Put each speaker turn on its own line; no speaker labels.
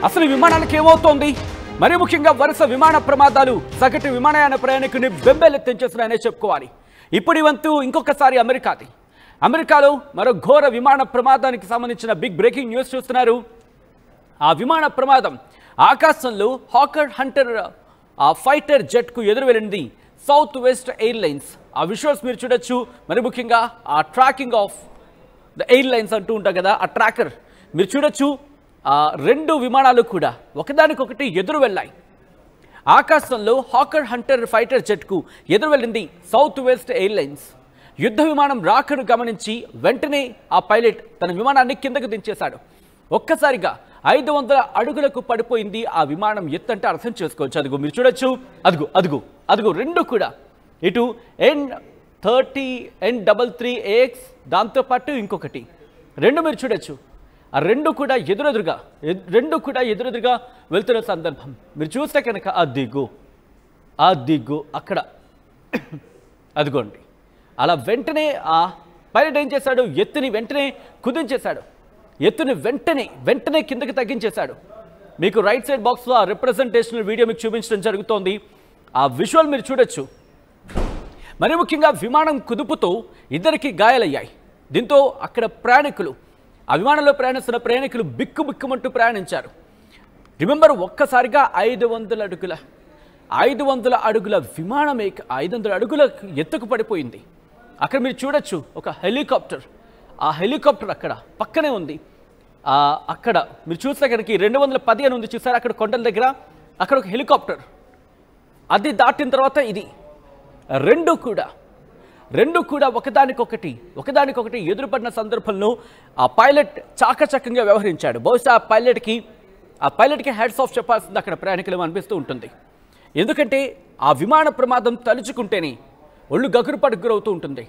అసలు విమానానికి ఏమవుతోంది? మరి ముఖ్యంగా వరుస విమాన ప్రమాదాలు సగటు విమానయాన ప్రయాణికుని బెంబేలెత్తించేస్తున్నాయనే చెప్పుకోవాలి. ఇప్పుడు ఇవంతు ఇంకొకసారి అమెరికాది. అమెరికాలో మరో ఘోర విమాన ప్రమాదానికి సంబంధించిన బిగ్ బ్రేకింగ్ న్యూస్ చూస్తున్నారు. ఆ విమాన ప్రమాదం ఆకాశంలో హాకర్ హంటర్ ఫైటర్ జెట్కు ఎదురు వెళ్ళింది సౌత్ వెస్ట్ ఎయిర్లైన్స్. ఆ విజువల్స్ మీరు చూడొచ్చు. మరి ముఖ్యంగా ఆ ట్రాకింగ్ ఆఫ్ ద ఎయిర్లైన్స్ అంటూ ఉంటాం కదా, ఆ ట్రాకర్ మీరు చూడొచ్చు. రెండు విమానాలు కూడా ఒకదానికొకటి ఎదురు వెళ్ళాయి. ఆకాశంలో హాకర్ హంటర్ ఫైటర్ జెట్కు ఎదురు వెళ్ళింది సౌత్ వెస్ట్ ఎయిర్లైన్స్. యుద్ధ విమానం రాకను గమనించి వెంటనే ఆ పైలట్ తన విమానాన్ని కిందకు దించేశాడు. ఒక్కసారిగా 500 అడుగులకు పడిపోయింది ఆ విమానం. ఎత్తంటే అర్థం చేసుకోవచ్చు. అదిగో మీరు చూడొచ్చు. అదిగో రెండు కూడా, ఇటు N30 N33AX, దాంతోపాటు ఇంకొకటి రెండు మీరు చూడొచ్చు. ఆ రెండు కూడా ఎదురెదురుగా వెళ్తున్న సందర్భం మీరు చూస్తే కనుక అదిగో అక్కడ అదిగోండి. అలా వెంటనే ఆ పైలట్ ఏం చేశాడు? ఎత్తుని వెంటనే కుదించేశాడు. ఎత్తుని వెంటనే కిందకి తగ్గించేశాడు. మీకు రైట్ సైడ్ బాక్స్లో ఆ రిప్రజెంటేషన్ వీడియో మీకు చూపించడం జరుగుతోంది. ఆ విజువల్ మీరు చూడొచ్చు. మరి ముఖ్యంగా విమానం కుదుపుతో ఇద్దరికి గాయాలయ్యాయి. దీంతో అక్కడ ప్రయాణికులు, ఆ విమానంలో ప్రయాణిస్తున్న ప్రయాణికులు బిక్కుమంటూ ప్రయాణించారు. రిమెంబర్, ఒక్కసారిగా 500 అడుగుల విమానమే 500 అడుగుల ఎత్తుకు పడిపోయింది. అక్కడ మీరు చూడొచ్చు ఒక హెలికాప్టర్. ఆ హెలికాప్టర్ అక్కడ పక్కనే ఉంది. అక్కడ మీరు చూస్తే కనుక 210 అని ఉంది చూసారు అక్కడ కొండల దగ్గర. అక్కడ ఒక హెలికాప్టర్, అది దాటిన తర్వాత ఇది రెండు కూడా ఒకదానికొకటి ఎదురుపడిన సందర్భంలో ఆ పైలట్ చాకచక్యంగా వ్యవహరించాడు. బహుశా ఆ పైలట్కి హెడ్స్ ఆఫ్ చెప్పాల్సింది అక్కడ ప్రయాణికులు అనిపిస్తూ ఉంటుంది. ఎందుకంటే ఆ విమాన ప్రమాదం తలుచుకుంటేనే ఒళ్ళు గగురుపాటుకు గురవుతూ ఉంటుంది.